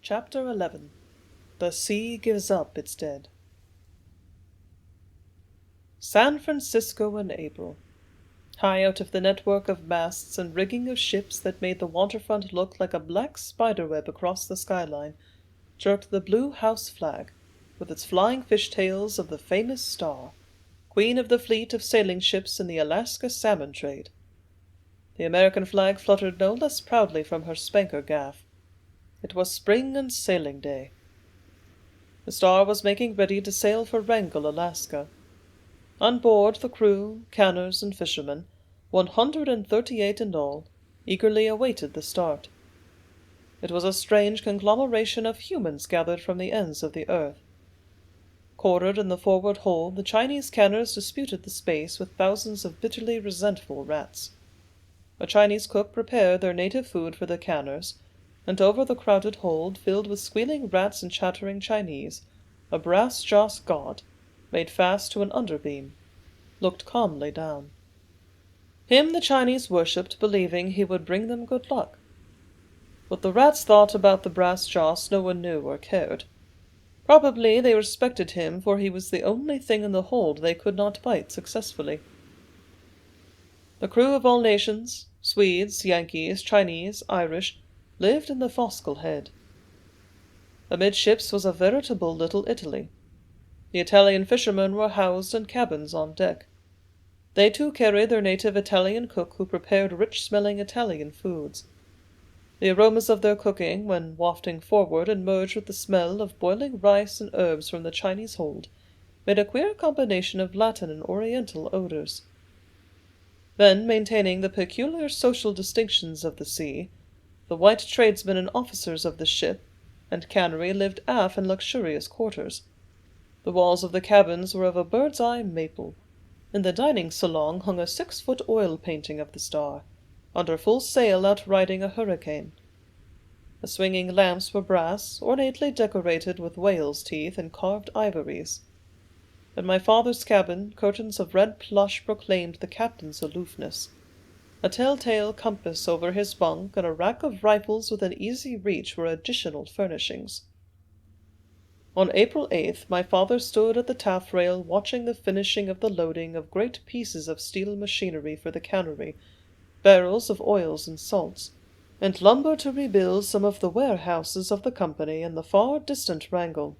Chapter 11. The Sea Gives Up Its Dead. San Francisco in April. High out of the network of masts and rigging of ships that made the waterfront look like a black spiderweb across the skyline, jerked the blue house flag, with its flying fishtails of the famous Star, queen of the fleet of sailing ships in the Alaska salmon trade. The American flag fluttered no less proudly from her spanker gaff. It was spring and sailing day. The Star was making ready to sail for Wrangell, Alaska. On board, the crew, canners, and fishermen, 138 in all, eagerly awaited the start. It was a strange conglomeration of humans gathered from the ends of the earth. Quartered in the forward hold, the Chinese canners disputed the space with thousands of bitterly resentful rats. A Chinese cook prepared their native food for the canners, and over the crowded hold, filled with squealing rats and chattering Chinese, a brass joss god, made fast to an underbeam, looked calmly down. Him the Chinese worshipped, believing he would bring them good luck. What the rats thought about the brass joss no one knew or cared. Probably they respected him, for he was the only thing in the hold they could not bite successfully. The crew of all nations, Swedes, Yankees, Chinese, Irish, lived in the Foscale Head. Amidships was a veritable little Italy. The Italian fishermen were housed in cabins on deck. They too carried their native Italian cook who prepared rich-smelling Italian foods. The aromas of their cooking, when wafting forward and merged with the smell of boiling rice and herbs from the Chinese hold, made a queer combination of Latin and Oriental odors. Then, maintaining the peculiar social distinctions of the sea, the white tradesmen and officers of the ship and cannery lived aft in luxurious quarters. The walls of the cabins were of a bird's-eye maple. In the dining salon hung a 6-foot oil painting of the Star, under full sail outriding a hurricane. The swinging lamps were brass, ornately decorated with whale's teeth and carved ivories. In my father's cabin, curtains of red plush proclaimed the captain's aloofness. A telltale compass over his bunk and a rack of rifles within easy reach were additional furnishings. On April 8th, my father stood at the taffrail watching the finishing of the loading of great pieces of steel machinery for the cannery, barrels of oils and salts, and lumber to rebuild some of the warehouses of the company in the far distant Wrangell.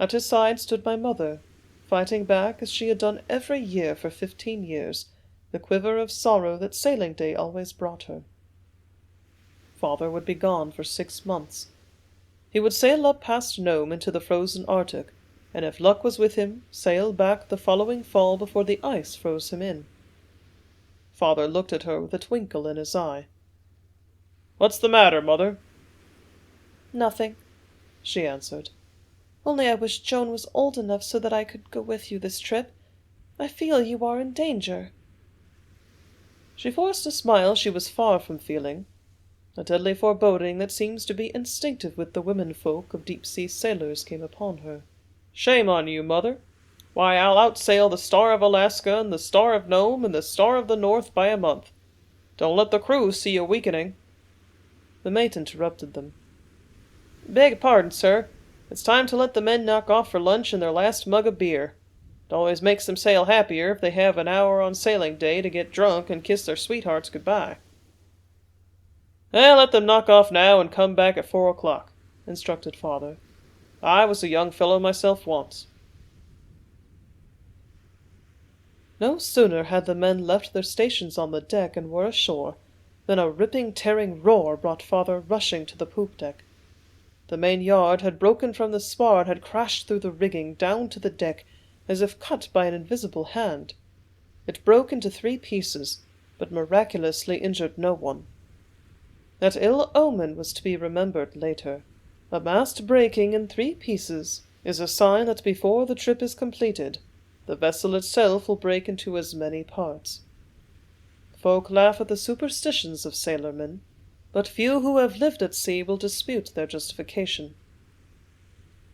At his side stood my mother, fighting back, as she had done every year for 15 years, the quiver of sorrow that sailing day always brought her. Father would be gone for 6 months. He would sail up past Nome into the frozen Arctic, and if luck was with him, sail back the following fall before the ice froze him in. Father looked at her with a twinkle in his eye. "What's the matter, mother?" "Nothing," she answered. "Only I wish Joan was old enough so that I could go with you this trip. I feel you are in danger." She forced a smile she was far from feeling, a deadly foreboding that seems to be instinctive with the women-folk of deep-sea sailors came upon her. "Shame on you, mother. Why, I'll outsail the Star of Alaska and the Star of Nome and the Star of the North by a month. Don't let the crew see you weakening." The mate interrupted them. "Beg pardon, sir. It's time to let the men knock off for lunch and their last mug of beer. It always makes them sail happier if they have an hour on sailing day to get drunk and kiss their sweethearts good-bye." "Let them knock off now and come back at 4 o'clock, instructed Father. "I was a young fellow myself once." No sooner had the men left their stations on the deck and were ashore, than a ripping, tearing roar brought Father rushing to the poop deck. The main yard had broken from the spar and had crashed through the rigging down to the deck, as if cut by an invisible hand. It broke into 3 pieces, but miraculously injured no one. That ill omen was to be remembered later. A mast breaking in 3 pieces is a sign that before the trip is completed, the vessel itself will break into as many parts. Folk laugh at the superstitions of sailormen, but few who have lived at sea will dispute their justification.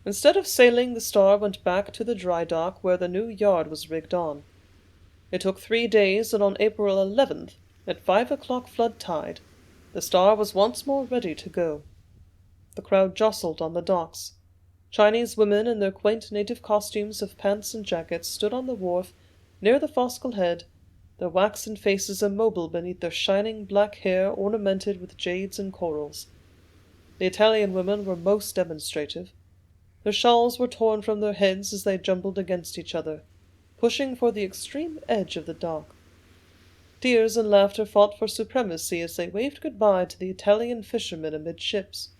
Instead of sailing, the Star went back to the dry dock where the new yard was rigged on. It took 3 days, and on April 11th, at 5 o'clock flood tide, the Star was once more ready to go. the crowd jostled on the docks. Chinese women in their quaint native costumes of pants and jackets stood on the wharf near the Foscol Head, their waxen faces immobile beneath their shining black hair ornamented with jades and corals. The Italian women were most demonstrative. Their shawls were torn from their heads as they jumbled against each other, pushing for the extreme edge of the dock. Tears and laughter fought for supremacy as they waved goodbye to the Italian fishermen amidships.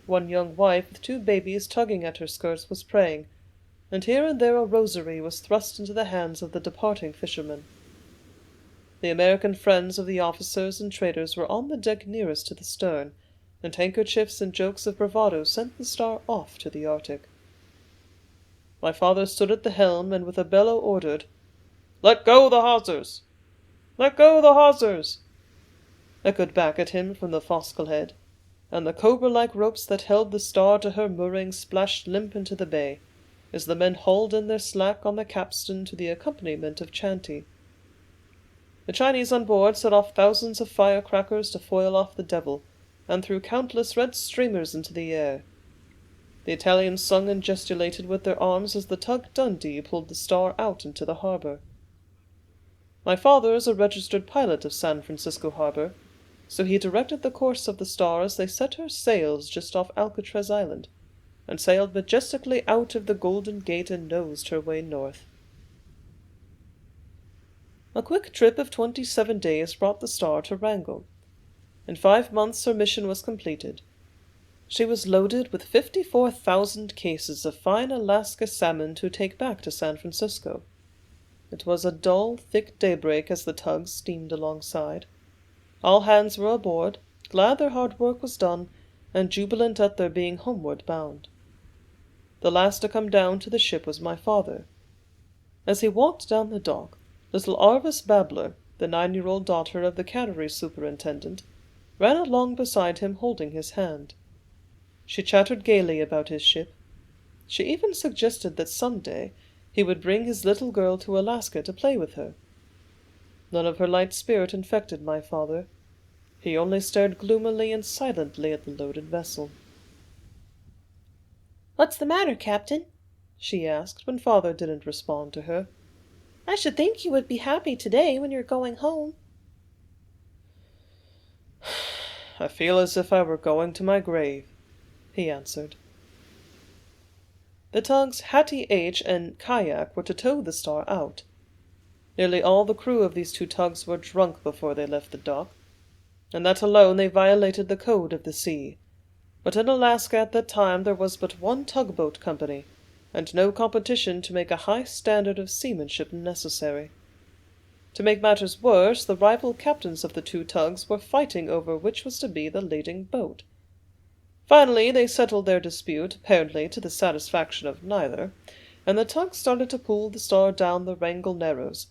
One young wife with 2 babies tugging at her skirts was praying, and here and there a rosary was thrust into the hands of the departing fishermen. The American friends of the officers and traders were on the deck nearest to the stern, and handkerchiefs and jokes of bravado sent the Star off to the Arctic. My father stood at the helm and with a bellow ordered, "Let go the hawsers! Let go the hawsers!" echoed back at him from the Foscol Head, and the cobra-like ropes that held the Star to her mooring splashed limp into the bay, as the men hauled in their slack on the capstan to the accompaniment of chanty. The Chinese on board set off thousands of firecrackers to foil off the devil, and threw countless red streamers into the air. The Italians sung and gesticulated with their arms as the tug Dundee pulled the Star out into the harbour. My father is a registered pilot of San Francisco Harbour, so he directed the course of the Star as they set her sails just off Alcatraz Island, and sailed majestically out of the Golden Gate and nosed her way north. A quick trip of 27 days brought the Star to Wrangell. In 5 months her mission was completed. She was loaded with 54,000 cases of fine Alaska salmon to take back to San Francisco. It was a dull, thick daybreak as the tug steamed alongside. All hands were aboard, glad their hard work was done, and jubilant at their being homeward bound. The last to come down to the ship was my father. As he walked down the dock, little Arvis Babbler, the 9-year-old daughter of the cannery superintendent, ran along beside him holding his hand. She chattered gaily about his ship. She even suggested that some day he would bring his little girl to Alaska to play with her. None of her light spirit infected my father. He only stared gloomily and silently at the loaded vessel. "What's the matter, Captain?" she asked, when father didn't respond to her. "I should think you would be happy today when you're going home." "I feel as if I were going to my grave," he answered. The tugs Hattie H and Kayak were to tow the Star out. Nearly all the crew of these 2 tugs were drunk before they left the dock, and that alone they violated the code of the sea. But in Alaska at that time there was but one tugboat company, and no competition to make a high standard of seamanship necessary. To make matters worse, the rival captains of the 2 tugs were fighting over which was to be the leading boat. Finally, they settled their dispute, apparently to the satisfaction of neither, and the tug started to pull the Star down the Wrangell Narrows,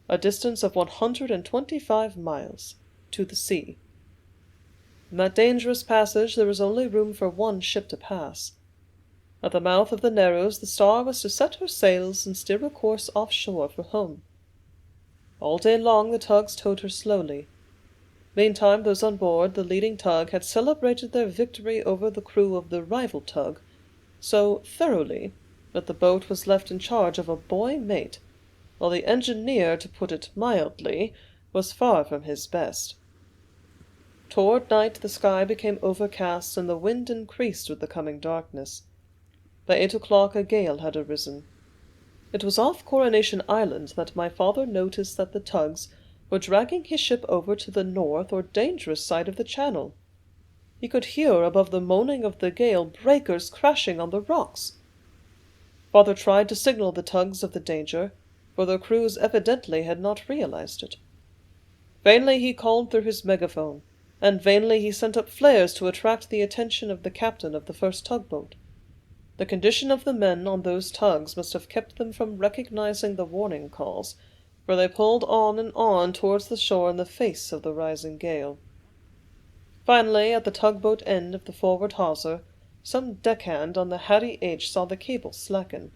a distance of 125 miles, to the sea. In that dangerous passage there was only room for one ship to pass. At the mouth of the Narrows the Star was to set her sails and steer a course offshore for home. All day long the tugs towed her slowly. Meantime those on board the leading tug had celebrated their victory over the crew of the rival tug so thoroughly that the boat was left in charge of a boy mate, while the engineer, to put it mildly, was far from his best. Toward night the sky became overcast and the wind increased with the coming darkness. By 8 o'clock a gale had arisen. It was off Coronation Island that my father noticed that the tugs were dragging his ship over to the north or dangerous side of the channel. He could hear above the moaning of the gale breakers crashing on the rocks. Father tried to signal the tugs of the danger, for their crews evidently had not realized it. Vainly he called through his megaphone, and vainly he sent up flares to attract the attention of the captain of the first tugboat. The condition of the men on those tugs must have kept them from recognizing the warning calls, for they pulled on and on towards the shore in the face of the rising gale. Finally, at the tugboat end of the forward hawser, some deckhand on the Hattie H saw the cable slacken.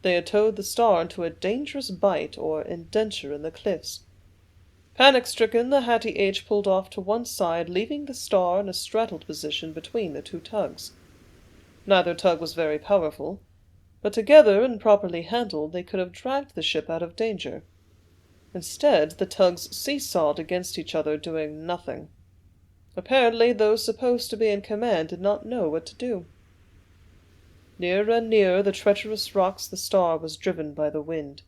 They had towed the Star into a dangerous bight or indenture in the cliffs. Panic-stricken, the Hattie H pulled off to one side, leaving the Star in a straddled position between the two tugs. Neither tug was very powerful, but together and properly handled they could have dragged the ship out of danger. Instead, the tugs seesawed against each other, doing nothing. Apparently, those supposed to be in command did not know what to do. Nearer and nearer the treacherous rocks the Star was driven by the wind.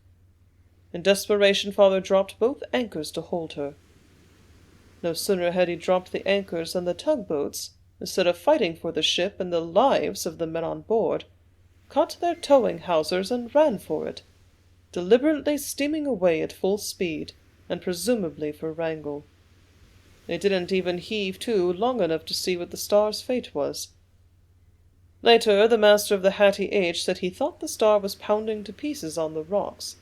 In desperation, Father dropped both anchors to hold her. No sooner had he dropped the anchors than the tugboats, instead of fighting for the ship and the lives of the men on board, caught their towing hawsers and ran for it, deliberately steaming away at full speed, and presumably for Wrangel. They didn't even heave to long enough to see what the Star's fate was. Later, the master of the Hattie H said he thought the Star was pounding to pieces on the rocks.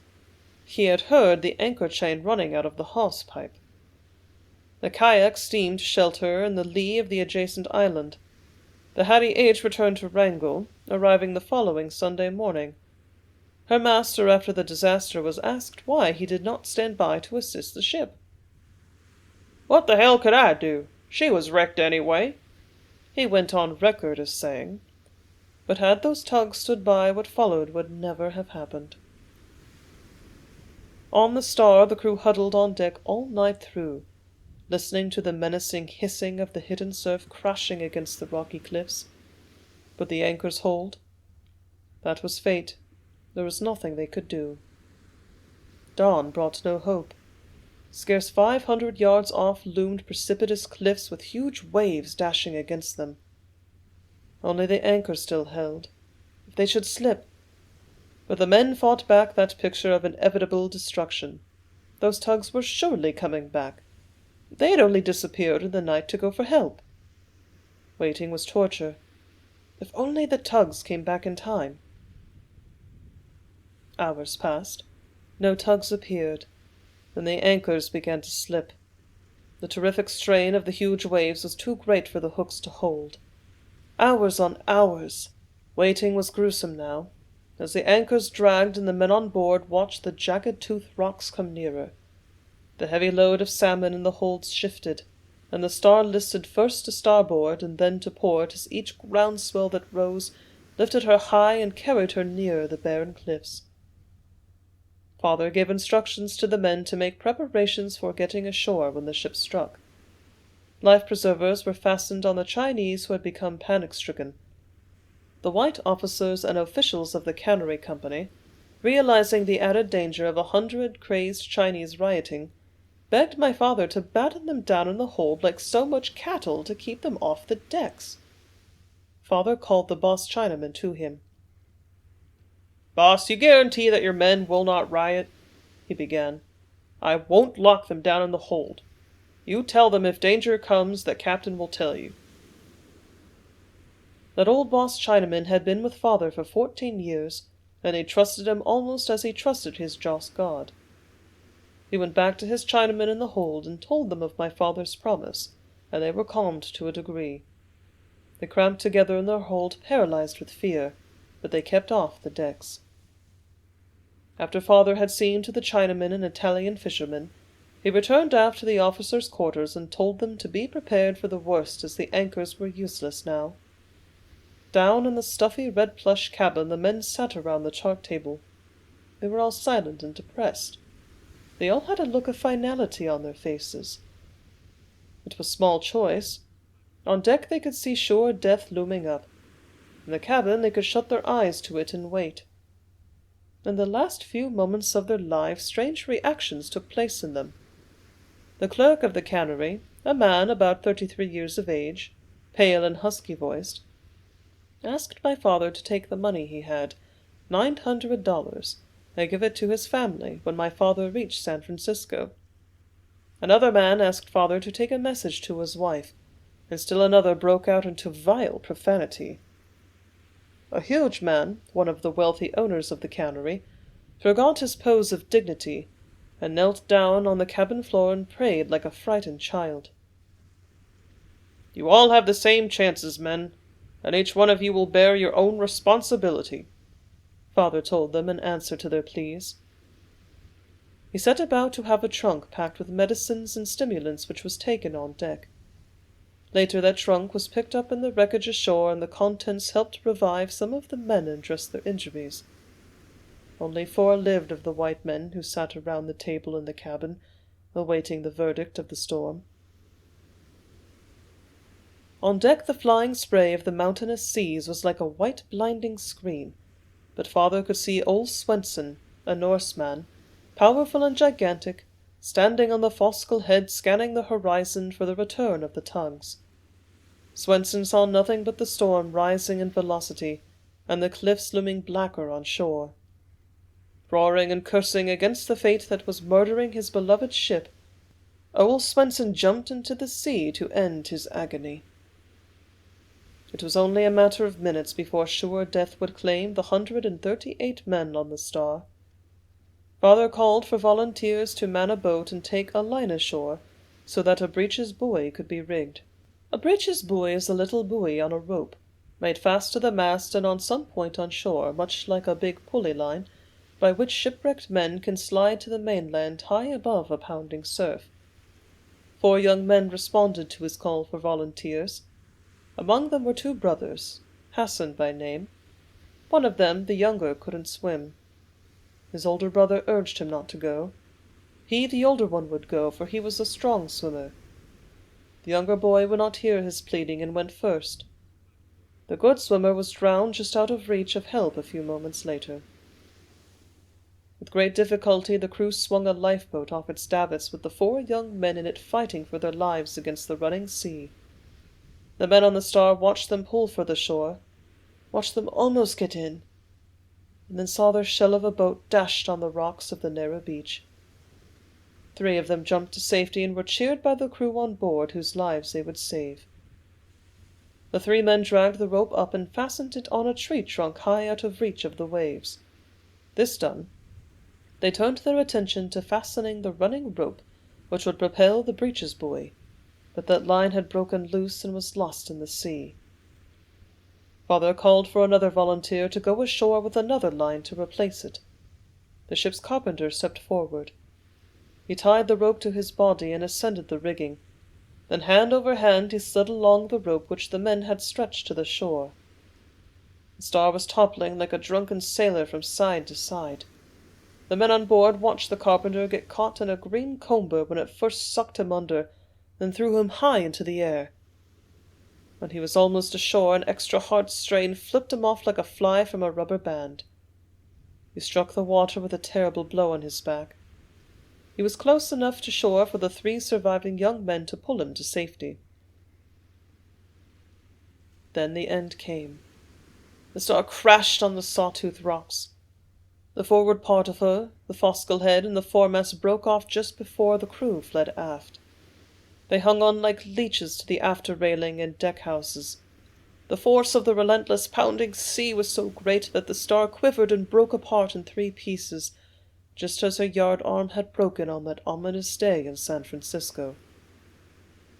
He had heard the anchor chain running out of the hawse-pipe. The kayak steamed to shelter in the lee of the adjacent island. The Hattie H returned to Wrangel, arriving the following Sunday morning. Her master, after the disaster, was asked why he did not stand by to assist the ship. "What the hell could I do? She was wrecked anyway," he went on record as saying. But had those tugs stood by, what followed would never have happened. On the Star, the crew huddled on deck all night through, listening to the menacing hissing of the hidden surf crashing against the rocky cliffs. Would the anchors hold? That was fate. There was nothing they could do. Dawn brought no hope. Scarce 500 yards off loomed precipitous cliffs with huge waves dashing against them. Only the anchor still held. If they should slip! But the men fought back that picture of inevitable destruction. Those tugs were surely coming back. They had only disappeared in the night to go for help. Waiting was torture. If only the tugs came back in time. Hours passed. No tugs appeared. Then the anchors began to slip. The terrific strain of the huge waves was too great for the hooks to hold. Hours on hours! Waiting was gruesome now, as the anchors dragged and the men on board watched the jagged-toothed rocks come nearer. The heavy load of salmon in the holds shifted, and the Star listed first to starboard and then to port as each groundswell that rose lifted her high and carried her nearer the barren cliffs. Father gave instructions to the men to make preparations for getting ashore when the ship struck. Life-preservers were fastened on the Chinese who had become panic-stricken. The white officers and officials of the cannery company, realizing the added danger of 100 crazed Chinese rioting, begged my father to batten them down in the hold like so much cattle to keep them off the decks. Father called the boss Chinaman to him. "Boss, you guarantee that your men will not riot?" he began. "I won't lock them down in the hold. You tell them if danger comes that Captain will tell you." That old boss Chinaman had been with Father for 14 years, and he trusted him almost as he trusted his Joss God. He went back to his Chinamen in the hold and told them of my father's promise, and they were calmed to a degree. They cramped together in their hold, paralyzed with fear, but they kept off the decks. After Father had seen to the Chinamen and Italian fishermen, he returned aft to the officers' quarters and told them to be prepared for the worst, as the anchors were useless now. Down in the stuffy red-plush cabin the men sat around the chart table. They were all silent and depressed. They all had a look of finality on their faces. It was small choice. On deck they could see sure death looming up. In the cabin they could shut their eyes to it and wait. In the last few moments of their lives strange reactions took place in them. The clerk of the cannery, a man about 33 years of age, pale and husky-voiced, asked my father to take the money he had, $900, and give it to his family when my father reached San Francisco. Another man asked Father to take a message to his wife, and still another broke out into vile profanity. A huge man, one of the wealthy owners of the cannery, forgot his pose of dignity, and knelt down on the cabin floor and prayed like a frightened child. "You all have the same chances, men, and each one of you will bear your own responsibility," Father told them in answer to their pleas. He set about to have a trunk packed with medicines and stimulants which was taken on deck. Later that trunk was picked up in the wreckage ashore, and the contents helped revive some of the men and dress their injuries. Only 4 lived of the white men who sat around the table in the cabin, awaiting the verdict of the storm. On deck the flying spray of the mountainous seas was like a white blinding screen, but father could see old Swenson, a Norseman, powerful and gigantic, standing on the Foskel Head scanning the horizon for the return of the tugs. Swenson saw nothing but the storm rising in velocity, and the cliffs looming blacker on shore. Roaring and cursing against the fate that was murdering his beloved ship, old Swenson jumped into the sea to end his agony. It was only a matter of minutes before sure death would claim the 138 men on the Star. Father called for volunteers to man a boat and take a line ashore, so that a breeches buoy could be rigged. A breeches buoy is a little buoy on a rope, made fast to the mast and on some point on shore, much like a big pulley line, by which shipwrecked men can slide to the mainland high above a pounding surf. 4 young men responded to his call for volunteers. Among them were 2 brothers, Hassan by name. One of them, the younger, couldn't swim. His older brother urged him not to go. He, the older one, would go, for he was a strong swimmer. The younger boy would not hear his pleading and went first. The good swimmer was drowned just out of reach of help a few moments later. With great difficulty the crew swung a lifeboat off its davits with the 4 young men in it fighting for their lives against the running sea. The men on the Star watched them pull for the shore, watched them almost get in, and then saw their shell of a boat dashed on the rocks of the narrow beach. 3 of them jumped to safety and were cheered by the crew on board, whose lives they would save. The 3 men dragged the rope up and fastened it on a tree trunk high out of reach of the waves. This done, they turned their attention to fastening the running rope which would propel the breeches buoy, but that line had broken loose and was lost in the sea. Father called for another volunteer to go ashore with another line to replace it. The ship's carpenter stepped forward. He tied the rope to his body and ascended the rigging. Then hand over hand he slid along the rope which the men had stretched to the shore. The Star was toppling like a drunken sailor from side to side. The men on board watched the carpenter get caught in a green comber when it first sucked him under, then threw him high into the air. When he was almost ashore, an extra hard strain flipped him off like a fly from a rubber band. He struck the water with a terrible blow on his back. He was close enough to shore for the 3 surviving young men to pull him to safety. Then the end came. The Star crashed on the sawtooth rocks. The forward part of her, the Foskel Head, and the foremast broke off just before the crew fled aft. They hung on like leeches to the after railing and deck houses. The force of the relentless pounding sea was so great that the Star quivered and broke apart in 3 pieces, just as her yard arm had broken on that ominous day in San Francisco.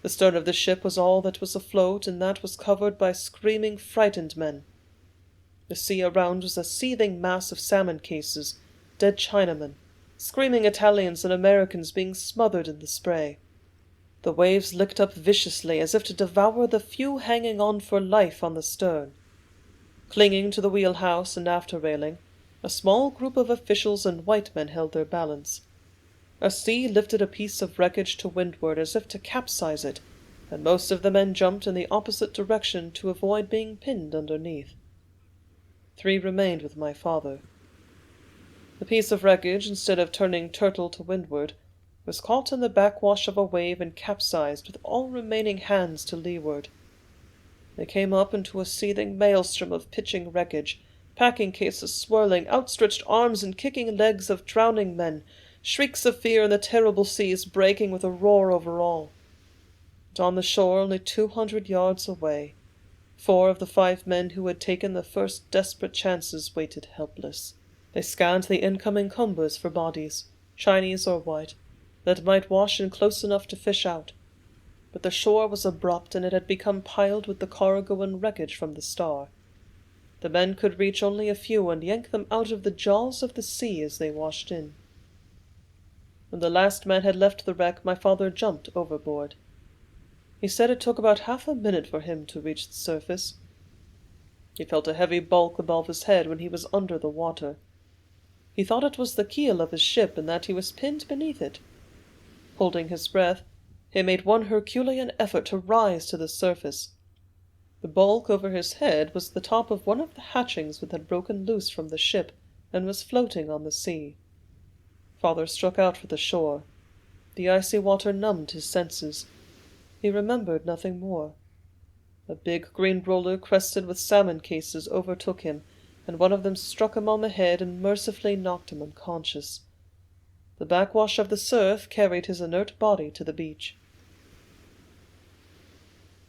The stern of the ship was all that was afloat, and that was covered by screaming, frightened men. The sea around was a seething mass of salmon cases, dead Chinamen, screaming Italians and Americans being smothered in the spray. The waves licked up viciously, as if to devour the few hanging on for life on the stern. Clinging to the wheelhouse and after railing, a small group of officials and white men held their balance. A sea lifted a piece of wreckage to windward as if to capsize it, and most of the men jumped in the opposite direction to avoid being pinned underneath. 3 remained with my father. The piece of wreckage, instead of turning turtle to windward, was caught in the backwash of a wave and capsized with all remaining hands to leeward. They came up into a seething maelstrom of pitching wreckage, packing cases swirling, outstretched arms and kicking legs of drowning men, shrieks of fear and the terrible seas breaking with a roar over all. And on the shore, only 200 yards away, 4 of the 5 men who had taken the first desperate chances waited helpless. They scanned the incoming combers for bodies, Chinese or white, that might wash in close enough to fish out. But the shore was abrupt, and it had become piled with the cargo and wreckage from the Star. The men could reach only a few and yank them out of the jaws of the sea as they washed in. When the last man had left the wreck, my father jumped overboard. He said it took about half a minute for him to reach the surface. He felt a heavy bulk above his head when he was under the water. He thought it was the keel of his ship and that he was pinned beneath it. Holding his breath, he made one Herculean effort to rise to the surface. The bulk over his head was the top of one of the hatchings that had broken loose from the ship and was floating on the sea. Father struck out for the shore. The icy water numbed his senses. He remembered nothing more. A big green roller crested with salmon cases overtook him, and one of them struck him on the head and mercifully knocked him unconscious. The backwash of the surf carried his inert body to the beach.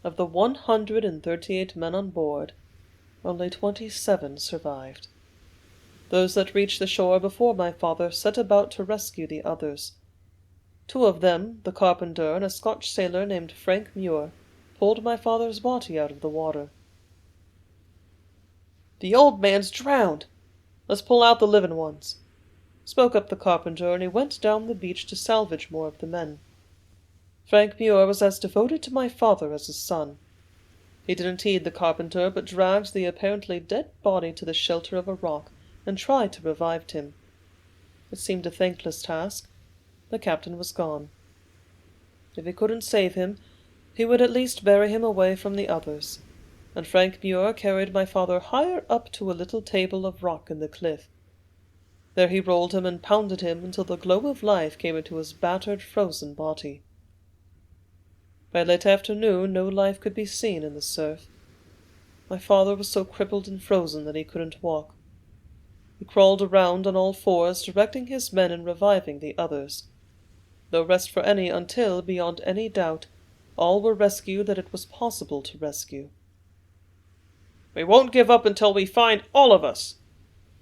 Of the 138 men on board, only 27 survived. Those that reached the shore before my father set about to rescue the others. 2 of them, the carpenter and a Scotch sailor named Frank Muir, pulled my father's body out of the water. "The old man's drowned. Let's pull out the living ones," spoke up the carpenter, and he went down the beach to salvage more of the men. Frank Muir was as devoted to my father as his son. He didn't heed the carpenter, but dragged the apparently dead body to the shelter of a rock and tried to revive him. It seemed a thankless task. The captain was gone. If he couldn't save him, he would at least bury him away from the others, and Frank Muir carried my father higher up to a little table of rock in the cliff. There he rolled him and pounded him until the glow of life came into his battered, frozen body. By late afternoon no life could be seen in the surf. My father was so crippled and frozen that he couldn't walk. He crawled around on all fours, directing his men in reviving the others. No rest for any until, beyond any doubt, all were rescued that it was possible to rescue. "We won't give up until we find all of us,"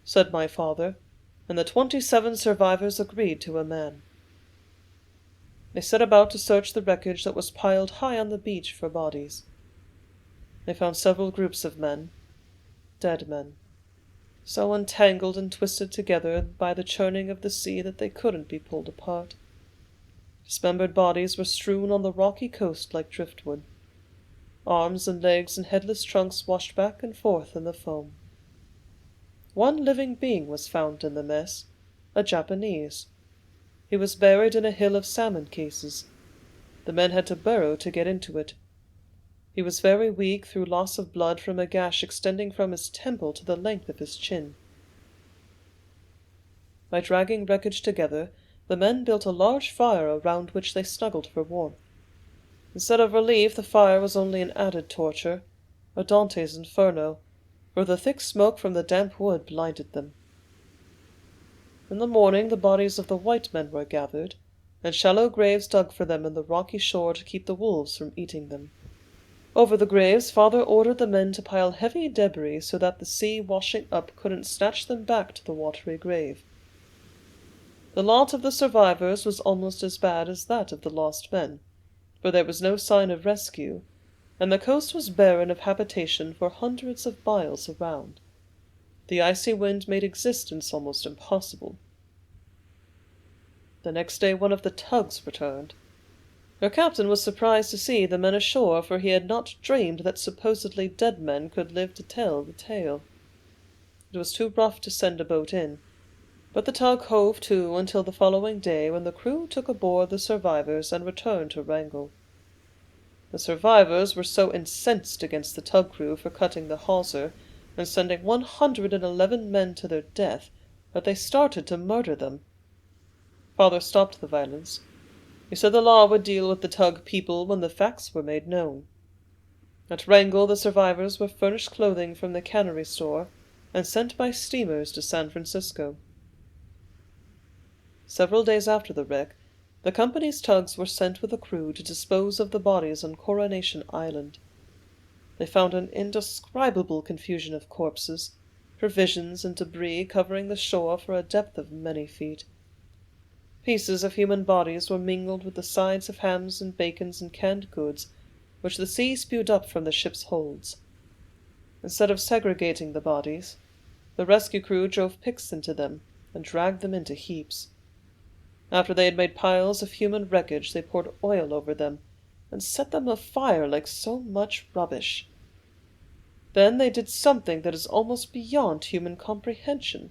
said my father, and the 27 survivors agreed to a man. They set about to search the wreckage that was piled high on the beach for bodies. They found several groups of men, dead men, so entangled and twisted together by the churning of the sea that they couldn't be pulled apart. Dismembered bodies were strewn on the rocky coast like driftwood. Arms and legs and headless trunks washed back and forth in the foam. One living being was found in the mess, a Japanese. He was buried in a hill of salmon cases. The men had to burrow to get into it. He was very weak through loss of blood from a gash extending from his temple to the length of his chin. By dragging wreckage together, the men built a large fire around which they snuggled for warmth. Instead of relief, the fire was only an added torture, a Dante's Inferno, for the thick smoke from the damp wood blinded them. In the morning the bodies of the white men were gathered, and shallow graves dug for them in the rocky shore to keep the wolves from eating them. Over the graves, father ordered the men to pile heavy debris so that the sea washing up couldn't snatch them back to the watery grave. The lot of the survivors was almost as bad as that of the lost men, for there was no sign of rescue, and the coast was barren of habitation for hundreds of miles around. The icy wind made existence almost impossible. The next day one of the tugs returned. Her captain was surprised to see the men ashore, for he had not dreamed that supposedly dead men could live to tell the tale. It was too rough to send a boat in, but the tug hove to until the following day, when the crew took aboard the survivors and returned to Wrangell. The survivors were so incensed against the tug crew for cutting the hawser and sending 111 men to their death that they started to murder them. Father stopped the violence. He said the law would deal with the tug people when the facts were made known. At Wrangell the survivors were furnished clothing from the cannery store and sent by steamers to San Francisco. Several days after the wreck, the company's tugs were sent with a crew to dispose of the bodies on Coronation Island. They found an indescribable confusion of corpses, provisions, and debris covering the shore for a depth of many feet. Pieces of human bodies were mingled with the sides of hams and bacons and canned goods, which the sea spewed up from the ship's holds. Instead of segregating the bodies, the rescue crew drove picks into them and dragged them into heaps. After they had made piles of human wreckage, they poured oil over them and set them afire like so much rubbish. Then they did something that is almost beyond human comprehension.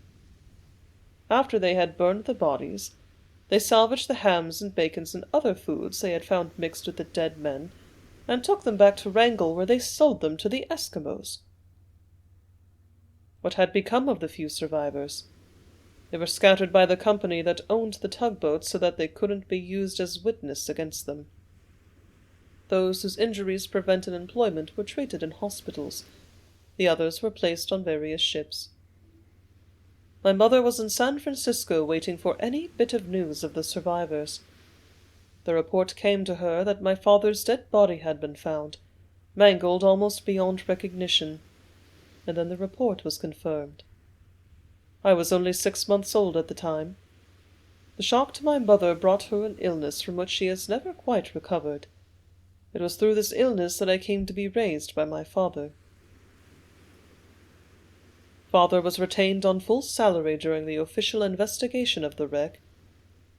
After they had burned the bodies, they salvaged the hams and bacons and other foods they had found mixed with the dead men, and took them back to Wrangel, where they sold them to the Eskimos. What had become of the few survivors? They were scattered by the company that owned the tugboats so that they couldn't be used as witness against them. Those whose injuries prevented employment were treated in hospitals. The others were placed on various ships. My mother was in San Francisco waiting for any bit of news of the survivors. The report came to her that my father's dead body had been found, mangled almost beyond recognition, and then the report was confirmed. I was only 6 months old at the time. The shock to my mother brought her an illness from which she has never quite recovered. It was through this illness that I came to be raised by my father. Father was retained on full salary during the official investigation of the wreck.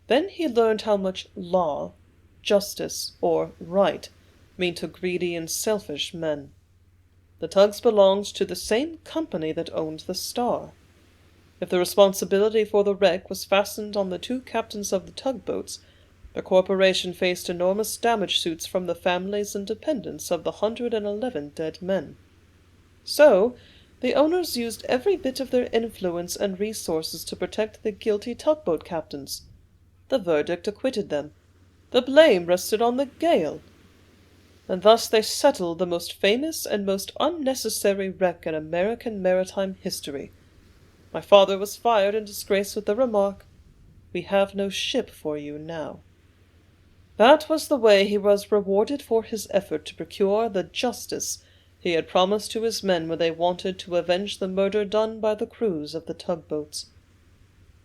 Then he learned how much law, justice, or right mean to greedy and selfish men. The tugs belonged to the same company that owned the Star. If the responsibility for the wreck was fastened on the 2 captains of the tugboats, the corporation faced enormous damage suits from the families and dependents of the 111 dead men. So, the owners used every bit of their influence and resources to protect the guilty tugboat captains. The verdict acquitted them. The blame rested on the gale. And thus they settled the most famous and most unnecessary wreck in American maritime history. My father was fired in disgrace with the remark, "We have no ship for you now." That was the way he was rewarded for his effort to procure the justice he had promised to his men when they wanted to avenge the murder done by the crews of the tugboats.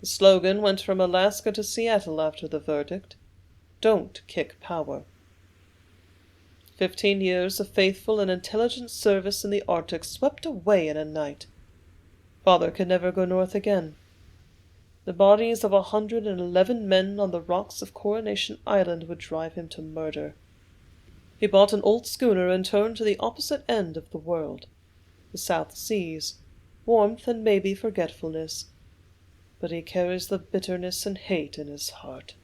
The slogan went from Alaska to Seattle after the verdict, "Don't kick power." 15 years of faithful and intelligent service in the Arctic swept away in a night. Father could never go north again. The bodies of 111 men on the rocks of Coronation Island would drive him to murder. He bought an old schooner and turned to the opposite end of the world, the South Seas, warmth and maybe forgetfulness. But he carries the bitterness and hate in his heart.